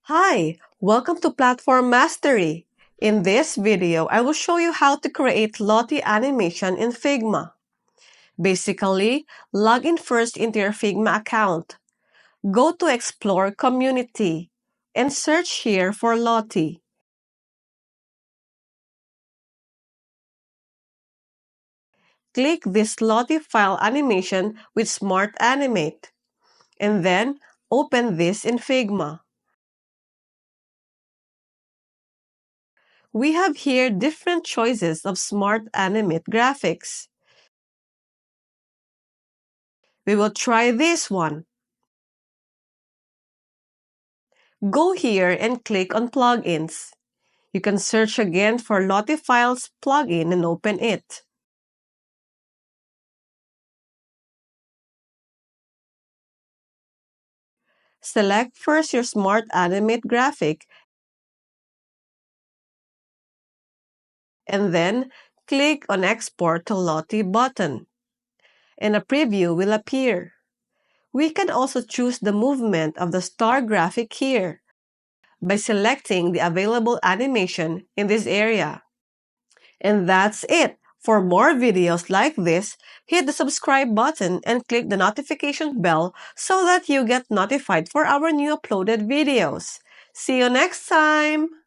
Hi, welcome to Platform Mastery. In this video, I will show you how to create Lottie animation in Figma. Basically, log in first into your Figma account. Go to Explore Community and search here for Lottie. Click this Lottie file animation with Smart Animate, and then open this in Figma. We have here different choices of Smart Animate graphics. We will try this one. Go here and click on Plugins. You can search again for Lottie Files plugin and open it. Select first your Smart Animate graphic and then click on Export to Lottie button, and a preview will appear. We can also choose the movement of the star graphic here by selecting the available animation in this area. And that's it. For more videos like this, hit the subscribe button and click the notification bell so that you get notified for our new uploaded videos. See you next time!